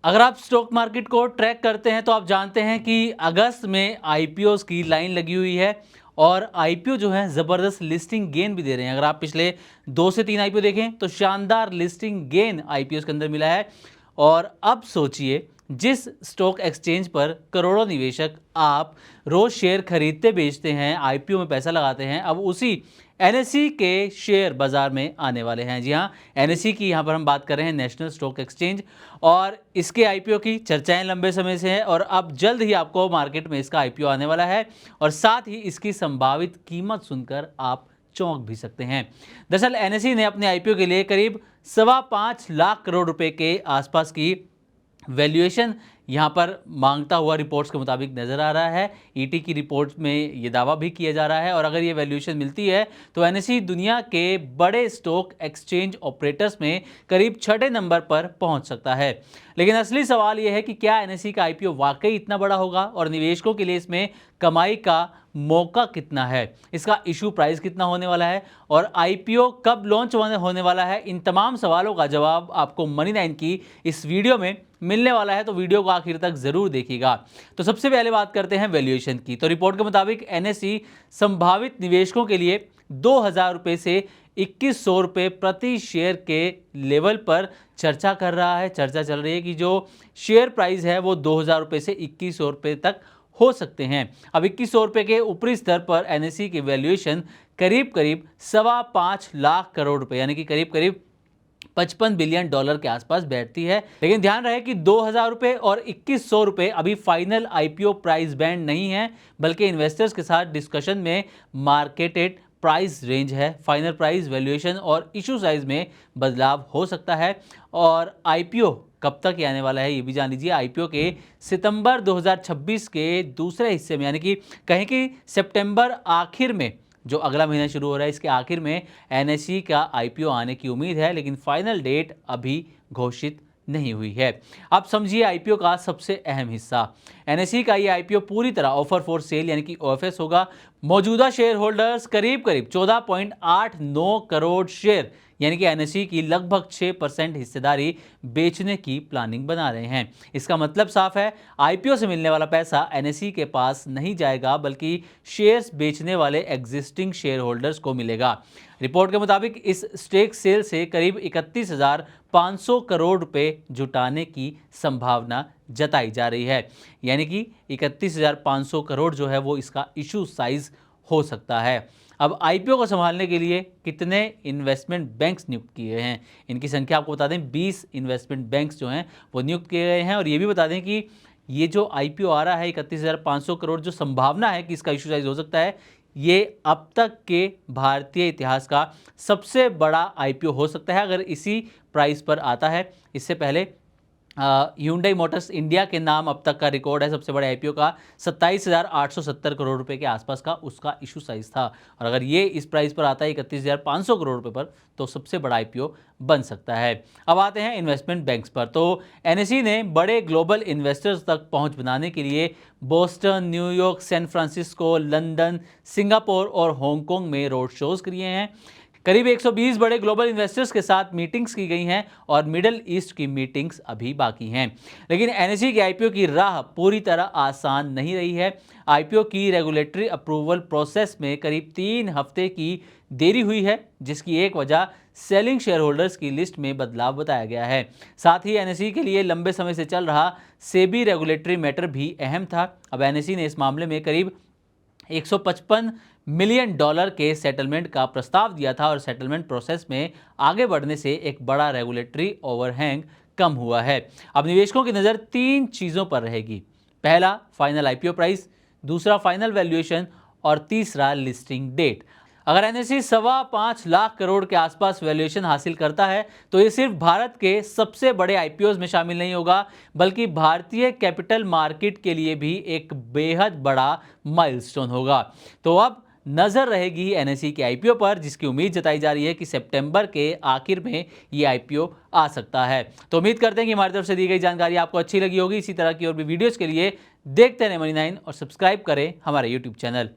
अगर आप stock market को ट्रैक करते हैं तो आप जानते हैं कि अगस्त में आईपीओ की लाइन लगी हुई है और आईपीओ जो है ज़बरदस्त लिस्टिंग गेन भी दे रहे हैं। अगर आप पिछले 2 से 3 आईपीओ देखें तो शानदार लिस्टिंग गेन आईपीओ के अंदर मिला है। और अब सोचिए, जिस स्टॉक एक्सचेंज पर करोड़ों निवेशक आप रोज शेयर खरीदते बेचते हैं, आईपीओ में पैसा लगाते हैं, अब उसी एनएसई के शेयर बाजार में आने वाले हैं। जी हाँ, एनएसई की यहाँ पर हम बात कर रहे हैं, नेशनल स्टॉक एक्सचेंज, और इसके आईपीओ की चर्चाएं लंबे समय से है और अब जल्द ही आपको मार्केट में इसका आईपीओ आने वाला है और साथ ही इसकी संभावित कीमत सुनकर आप चौंक भी सकते हैं। दरअसल एनएसई ने अपने आईपीओ के लिए करीब 5.25 लाख करोड़ रुपए के आसपास की वैल्यूएशन यहाँ पर मांगता हुआ रिपोर्ट्स के मुताबिक नज़र आ रहा है। ईटी की रिपोर्ट में ये दावा भी किया जा रहा है और अगर ये वैल्यूएशन मिलती है तो एनएसई दुनिया के बड़े स्टॉक एक्सचेंज ऑपरेटर्स में करीब 6ठे नंबर पर पहुंच सकता है। लेकिन असली सवाल ये है कि क्या एनएसई का आईपीओ वाकई इतना बड़ा होगा और निवेशकों के लिए इसमें कमाई का मौका कितना है, इसका इशू प्राइस कितना होने वाला है और आईपीओ कब लॉन्च होने वाला है। इन तमाम सवालों का जवाब आपको मनी 9 की इस वीडियो में मिलने वाला है, तो वीडियो को आखिर तक जरूर देखिएगा। तो सबसे पहले बात करते हैं वैल्यूएशन की। तो रिपोर्ट के मुताबिक एनएसई संभावित निवेशकों के लिए 2,000 रुपये से 2,100 रुपये प्रति शेयर के लेवल पर चर्चा कर रहा है। चर्चा चल रही है कि जो शेयर प्राइस है वो 2,000 रुपये से 2,100 रुपये तक हो सकते हैं। अब 2,100 रुपये के ऊपरी स्तर पर एनएसई की वैल्यूएशन करीब 5.25 लाख करोड़ रुपए यानी कि करीब 55 बिलियन डॉलर के आसपास बैठती है। लेकिन ध्यान रहे कि 2,000 रुपये और 2,100 रुपये अभी फाइनल आईपीओ प्राइस बैंड नहीं है, बल्कि इन्वेस्टर्स के साथ डिस्कशन में मार्केटेड प्राइस रेंज है। फाइनल प्राइस, वैल्यूएशन और इशू साइज में बदलाव हो सकता है। और आईपीओ कब तक आने वाला है ये भी जान लीजिए। आईपीओ के सितंबर 2026 के दूसरे हिस्से में, यानी कि कहें कि सितंबर आखिर में, जो अगला महीना शुरू हो रहा है, इसके आखिर में एनएसई का आईपीओ आने की उम्मीद है, लेकिन फाइनल डेट अभी घोषित नहीं हुई है। अब समझिए आईपीओ का सबसे अहम हिस्सा। एनएसई का ये आईपीओ पूरी तरह ऑफर फॉर सेल यानी कि ओएफएस होगा। मौजूदा शेयर होल्डर्स करीब 14.89 करोड़ शेयर यानी कि एनएसई की लगभग 6% हिस्सेदारी बेचने की प्लानिंग बना रहे हैं। इसका मतलब साफ है, आईपीओ से मिलने वाला पैसा एनएसई के पास नहीं जाएगा, बल्कि शेयर्स बेचने वाले एग्जिस्टिंग शेयर होल्डर्स को मिलेगा। रिपोर्ट के मुताबिक इस स्टेक सेल से करीब 31,500 करोड़ रुपए जुटाने की संभावना जताई जा रही है, यानी कि 31,500 करोड़ जो है वो इसका इशू साइज हो सकता है। अब आईपीओ को संभालने के लिए कितने इन्वेस्टमेंट बैंक्स नियुक्त किए गए हैं, इनकी संख्या आपको बता दें, 20 इन्वेस्टमेंट बैंक्स जो हैं वो नियुक्त किए गए हैं। और ये भी बता दें कि ये जो आईपीओ आ रहा है 31,500 करोड़, जो संभावना है कि इसका इशू साइज हो सकता है, ये अब तक के भारतीय इतिहास का सबसे बड़ा आईपीओ हो सकता है अगर इसी प्राइस पर आता है। इससे पहले Hyundai मोटर्स इंडिया के नाम अब तक का रिकॉर्ड है सबसे बड़े आईपीओ का, 27,870 करोड़ रुपए के आसपास का उसका इशू साइज था। और अगर ये इस प्राइस पर आता है 31,500 करोड़ रुपए पर, तो सबसे बड़ा आईपीओ बन सकता है। अब आते हैं इन्वेस्टमेंट बैंक्स पर। तो एनएसई ने बड़े ग्लोबल इन्वेस्टर्स तक पहुंच बनाने के लिए Boston, New York, San Francisco, London, Singapore और हांगकांग में रोड शोज किए हैं। करीब 120 बड़े ग्लोबल इन्वेस्टर्स के साथ मीटिंग्स की गई हैं और मिडल ईस्ट की मीटिंग्स अभी बाकी हैं। लेकिन एनएसई के आईपीओ की राह पूरी तरह आसान नहीं रही है। आईपीओ की रेगुलेटरी अप्रूवल प्रोसेस में करीब 3 हफ्ते की देरी हुई है, जिसकी एक वजह सेलिंग शेयर होल्डर्स की लिस्ट में बदलाव बताया गया है। साथ ही एनएसई के लिए लंबे समय से चल रहा सेबी रेगुलेटरी मैटर भी अहम था। अब एनएसई ने इस मामले में करीब 155 मिलियन डॉलर के सेटलमेंट का प्रस्ताव दिया था और सेटलमेंट प्रोसेस में आगे बढ़ने से एक बड़ा रेगुलेटरी ओवरहैंग कम हुआ है। अब निवेशकों की नज़र 3 चीज़ों पर रहेगी। पहला, फाइनल आईपीओ प्राइस, दूसरा फाइनल वैल्यूएशन और तीसरा लिस्टिंग डेट। अगर एनएसई 5.25 लाख करोड़ के आसपास वैल्यूएशन हासिल करता है तो ये सिर्फ भारत के सबसे बड़े आईपीओज में शामिल नहीं होगा, बल्कि भारतीय कैपिटल मार्केट के लिए भी एक बेहद बड़ा माइलस्टोन होगा। तो अब नजर रहेगी एनएसई के आईपीओ पर, जिसकी उम्मीद जताई जा रही है कि सितंबर के आखिर में ये आईपीओ आ सकता है। तो उम्मीद करते हैं कि हमारी तरफ से दी गई जानकारी आपको अच्छी लगी होगी। इसी तरह की और भी वीडियोस के लिए देखते रहें मनी 9 और सब्सक्राइब करें हमारा यूट्यूब चैनल।